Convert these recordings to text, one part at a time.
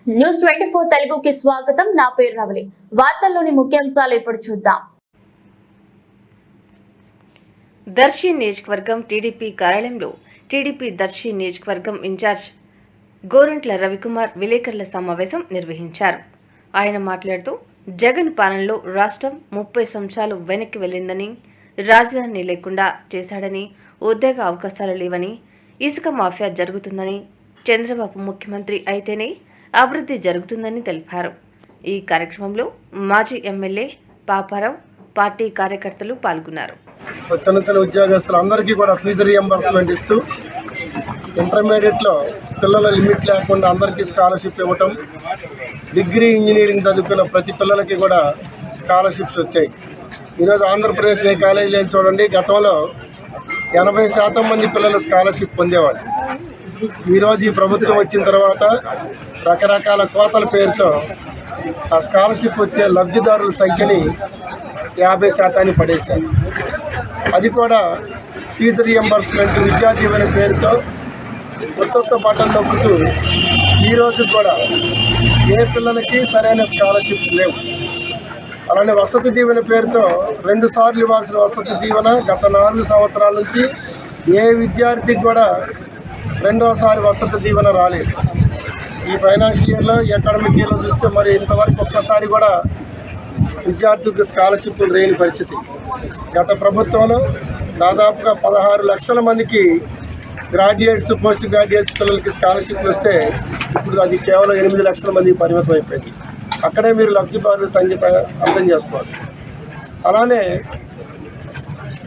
News 24 తెలుగుకి స్వాగతం. నా పేరు రవలి. వార్తల్లోని ముఖ్యాంశాలు ఇప్పుడు చూద్దాం. దర్శి నియోజకవర్గం టీడీపీ కార్యాలయంలో టీడీపీ దర్శి నియోజకవర్గం ఇన్ఛార్జ్ గోరంట్ల రవికుమార్ విలేకరుల సమావేశం నిర్వహించారు. ఆయన మాట్లాడుతూ జగన్ పాలనలో రాష్ట్రం 30 సంవత్సరాలు వెనక్కి వెళ్లిందని, రాజధాని లేకుండా చేశాడని, ఉద్యోగ అవకాశాలు లేవని, ఇసుక మాఫియా జరుగుతుందని, చంద్రబాబు ముఖ్యమంత్రి అయితేనే అభివృద్ధి జరుగుతుందని తెలిపారు. ఈ కార్యక్రమంలో మాజీ ఎమ్మెల్యే పాపారావు, పార్టీ కార్యకర్తలు పాల్గొన్నారు. చిన్న చిన్న ఉద్యోగస్తులందరికీ కూడా ఫీజు రియంబర్స్మెంట్ ఇస్తూ ఇంటర్మీడియట్లో పిల్లల లిమిట్ లేకుండా అందరికీ స్కాలర్షిప్ ఇవ్వటం, డిగ్రీ ఇంజనీరింగ్ చదువుకున్న ప్రతి పిల్లలకి కూడా స్కాలర్షిప్స్ వచ్చాయి. ఈరోజు ఆంధ్రప్రదేశ్ ఏ కాలేజీలో చూడండి, గతంలో 80% మంది పిల్లలు స్కాలర్షిప్ పొందేవాళ్ళు. ఈరోజు ఈ ప్రభుత్వం వచ్చిన తర్వాత రకరకాల కోతల పేరుతో ఆ స్కాలర్షిప్ వచ్చే లబ్ధిదారుల సంఖ్యని 50% పడేశారు. అది కూడా ఫీజు రియంబర్స్మెంట్, విద్యా దీవెన పేరుతో కొత్త బటన్ నొక్కుతూ ఈరోజు కూడా ఏ పిల్లలకి సరైన స్కాలర్షిప్ లేవు. అలానే వసతి దీవెన పేరుతో 2 సార్లు ఇవ్వాల్సిన వసతి దీవెన గత 4 సంవత్సరాల నుంచి ఏ విద్యార్థికి కూడా 2వసారి వసతి దీవెన రాలేదు. ఈ ఫైనాన్షియల్ ఇయర్లో, అకాడమిక్ ఇయర్లో చూస్తే మరి ఇంతవరకు ఒక్కసారి కూడా విద్యార్థులకు స్కాలర్షిప్లు లేని పరిస్థితి. గత ప్రభుత్వంలో దాదాపుగా 16 లక్షల మందికి గ్రాడ్యుయేట్స్, పోస్ట్ గ్రాడ్యుయేట్స్ పిల్లలకి స్కాలర్షిప్లు వస్తే ఇప్పుడు అది కేవలం 8 లక్షల మందికి పరిమితం అయిపోయింది. అక్కడే మీరు లబ్ధిదారుల సంఖ్య అర్థం చేసుకోవచ్చు. అలానే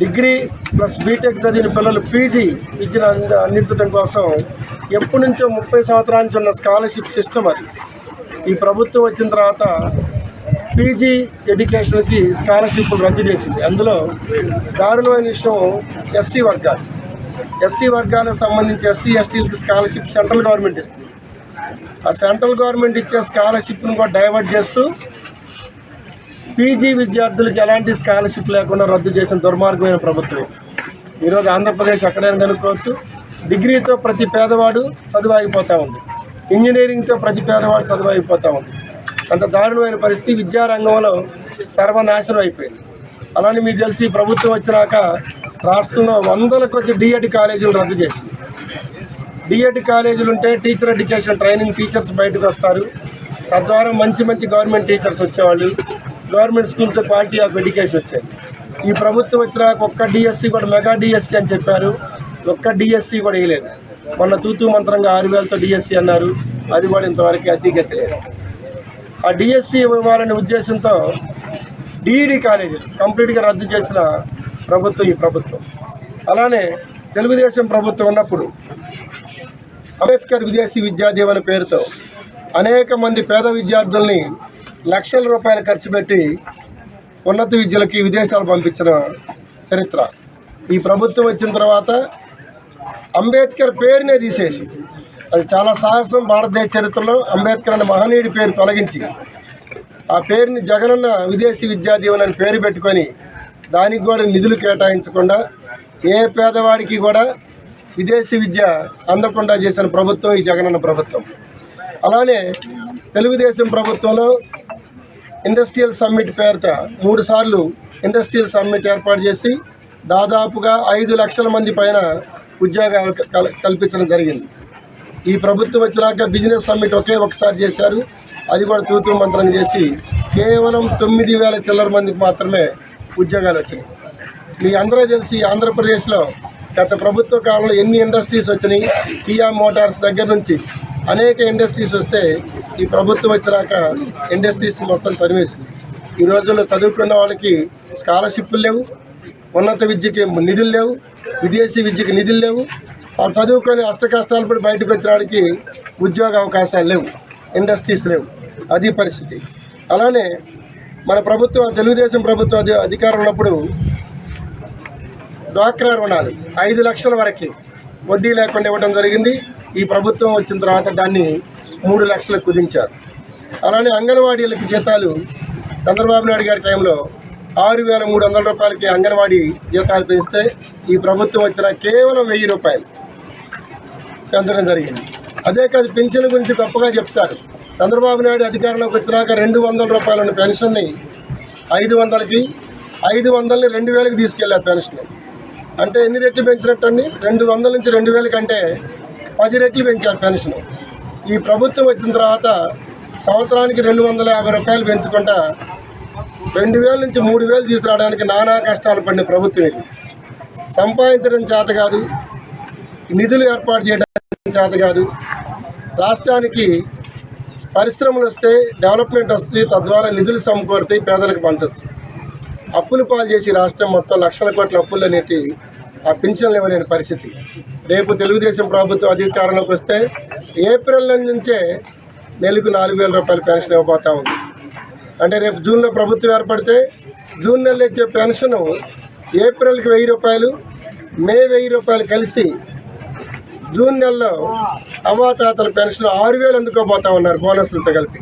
డిగ్రీ ప్లస్ బీటెక్ చదివిన పిల్లలు పీజీ విద్యను అందించడం కోసం ఎప్పటి నుంచో 30 సంవత్సరాల నుంచి ఉన్న స్కాలర్షిప్ సిస్టమ్ అది. ఈ ప్రభుత్వం వచ్చిన తర్వాత పీజీ ఎడ్యుకేషన్కి స్కాలర్షిప్లు రద్దు చేసింది. అందులో దారుణమైన విషయం ఎస్సీ వర్గాలకు సంబంధించి ఎస్సీ ఎస్టీలకి స్కాలర్షిప్ సెంట్రల్ గవర్నమెంట్ ఇస్తుంది. ఆ సెంట్రల్ గవర్నమెంట్ ఇచ్చే స్కాలర్షిప్ను కూడా డైవర్ట్ చేస్తూ పీజీ విద్యార్థులకు ఎలాంటి స్కాలర్షిప్ లేకుండా రద్దు చేసిన దుర్మార్గమైన ప్రభుత్వం. ఈరోజు ఆంధ్రప్రదేశ్ ఎక్కడైనా కనుక్కోవచ్చు. డిగ్రీతో ప్రతి పేదవాడు చదువు ఆగిపోతూ ఉంది, ఇంజనీరింగ్తో ప్రతి పేదవాడు చదువు ఆగిపోతూ ఉంది. అంత దారుణమైన పరిస్థితి విద్యారంగంలో సర్వనాశనం అయిపోయింది. అలానే మీకు తెలిసి ప్రభుత్వం వచ్చినాక రాష్ట్రంలో 100ల కొద్ది డిఎడ్ కాలేజీలు రద్దు చేసింది. డిఎడ్ కాలేజీలు ఉంటే టీచర్ ఎడ్యుకేషన్ ట్రైనింగ్ టీచర్స్ బయటకు వస్తారు. తద్వారా మంచి గవర్నమెంట్ టీచర్స్ వచ్చేవాళ్ళు, government schools quality of education వచ్చేది. ఈ ప్రభుత్వం వచ్చినాక ఒక్క డిఎస్సి కూడా, మెగా డిఎస్సి అని చెప్పారు, ఒక్క డిఎస్సి కూడా వేయలేదు. మొన్న తూతూ మంత్రంగా 6,000తో డిఎస్సి అన్నారు, అది కూడా ఇంతవరకు అతిగతి లేదు. ఆ డిఎస్సి ఇవ్వాలనే ఉద్దేశంతో డిఈడి కాలేజీలు కంప్లీట్గా రద్దు చేసిన ప్రభుత్వం ఈ ప్రభుత్వం. అలానే తెలుగుదేశం ప్రభుత్వం ఉన్నప్పుడు అంబేద్కర్ విదేశీ విద్యా దీవెన పేరుతో అనేక మంది పేద విద్యార్థుల్ని లక్షల రూపాయలు ఖర్చు పెట్టి ఉన్నత విద్యలకి విదేశాలు పంపించిన చరిత్ర. ఈ ప్రభుత్వం వచ్చిన తర్వాత అంబేద్కర్ పేరునే తీసేసి, అది చాలా సాహసం భారతదేశ చరిత్రలో, అంబేద్కర్ అనే మహనీయుడి పేరు తొలగించి ఆ పేరుని జగనన్న విదేశీ విద్యా దీవెన అని పేరు పెట్టుకొని దానికి కూడా నిధులు కేటాయించకుండా ఏ పేదవాడికి కూడా విదేశీ విద్య అందకుండా చేసిన ప్రభుత్వం ఈ జగనన్న ప్రభుత్వం. అలానే తెలుగుదేశం ప్రభుత్వంలో ఇండస్ట్రియల్ సమ్మిట్ పేరుతో 3 సార్లు ఇండస్ట్రియల్ సమ్మిట్ ఏర్పాటు చేసి దాదాపుగా 5 లక్షల మంది పైన ఉద్యోగాలు కల్పించడం జరిగింది. ఈ ప్రభుత్వం వచ్చినాక బిజినెస్ సమ్మిట్ ఒకసారి చేశారు, అది కూడా తూతూ మంత్రం చేసి కేవలం 9,000 చిల్లర మందికి మాత్రమే ఉద్యోగాలు వచ్చినాయి. మీ అందరూ తెలిసి ఆంధ్రప్రదేశ్లో గత ప్రభుత్వ కాలంలో ఎన్ని ఇండస్ట్రీస్ వచ్చినాయి. కియా మోటార్స్ దగ్గర నుంచి అనేక ఇండస్ట్రీస్ వస్తే ఈ ప్రభుత్వం వచ్చినాక ఇండస్ట్రీస్ మొత్తం తరివేసింది. ఈ రోజుల్లో చదువుకున్న వాళ్ళకి స్కాలర్షిప్లు లేవు, ఉన్నత విద్యకి నిధులు లేవు, విదేశీ విద్యకి నిధులు లేవు. వాళ్ళు చదువుకొని కష్టాలు పడి బయటకు వచ్చినానికి ఉద్యోగ అవకాశాలు లేవు, ఇండస్ట్రీస్ లేవు. అది పరిస్థితి. అలానే మన ప్రభుత్వం, తెలుగుదేశం ప్రభుత్వం అధికారం ఉన్నప్పుడు డ్వాక్రా రుణాలు 5 లక్షల వరకు వడ్డీ లేకుండా ఇవ్వడం జరిగింది. ఈ ప్రభుత్వం వచ్చిన తర్వాత దాన్ని 3 లక్షలకు కుదించారు. అలానే అంగన్వాడీలకి జీతాలు చంద్రబాబు నాయుడు గారి టైంలో 6,300 రూపాయలకి అంగన్వాడీ జీతాలు పెంచితే ఈ ప్రభుత్వం వచ్చిన కేవలం 1,000 రూపాయలు పెంచడం జరిగింది. అదే కాదు, పెన్షన్ గురించి గొప్పగా చెప్తారు. చంద్రబాబు నాయుడు అధికారంలోకి వచ్చినాక 200 రూపాయల ఉన్న పెన్షన్ని 500కి, 500ని 2000కి తీసుకెళ్ళారు పెన్షన్. అంటే ఎన్ని రెట్లు పెంచినట్టు అండి? 200 నుంచి 2000 కంటే 10 రెట్లు పెంచారు పెన్షన్. ఈ ప్రభుత్వం వచ్చిన తర్వాత సంవత్సరానికి 250 రూపాయలు పెంచుకుంటా 2000 నుంచి 3000 తీసుకురావడానికి నానా కష్టాలు పడిన ప్రభుత్వం ఇది. సంపాదించడం చేత కాదు, నిధులు ఏర్పాటు చేయడానికి చేత కాదు. రాష్ట్రానికి పరిశ్రమలు వస్తే డెవలప్మెంట్ వస్తుంది, తద్వారా నిధులు సమకూరుతాయి, పేదలకు పంచవచ్చు. అప్పులు పాలు చేసి రాష్ట్రం మొత్తం లక్షల కోట్ల అప్పులు అనేటి ఆ పింఛన్లు ఇవ్వలేని పరిస్థితి. రేపు తెలుగుదేశం ప్రభుత్వం అధికారంలోకి వస్తే ఏప్రిల్ నుంచే నెలకు 4000 రూపాయల పెన్షన్ ఇవ్వబోతా ఉంది. అంటే రేపు జూన్లో ప్రభుత్వం ఏర్పడితే జూన్ నెలలో ఇచ్చే పెన్షను ఏప్రిల్కి 1000 రూపాయలు, మే 1000 రూపాయలు కలిసి జూన్ నెలలో అవ్వాతాతల పెన్షన్ 6000 అందుకోబోతా ఉన్నారు బోనస్లతో కలిపి.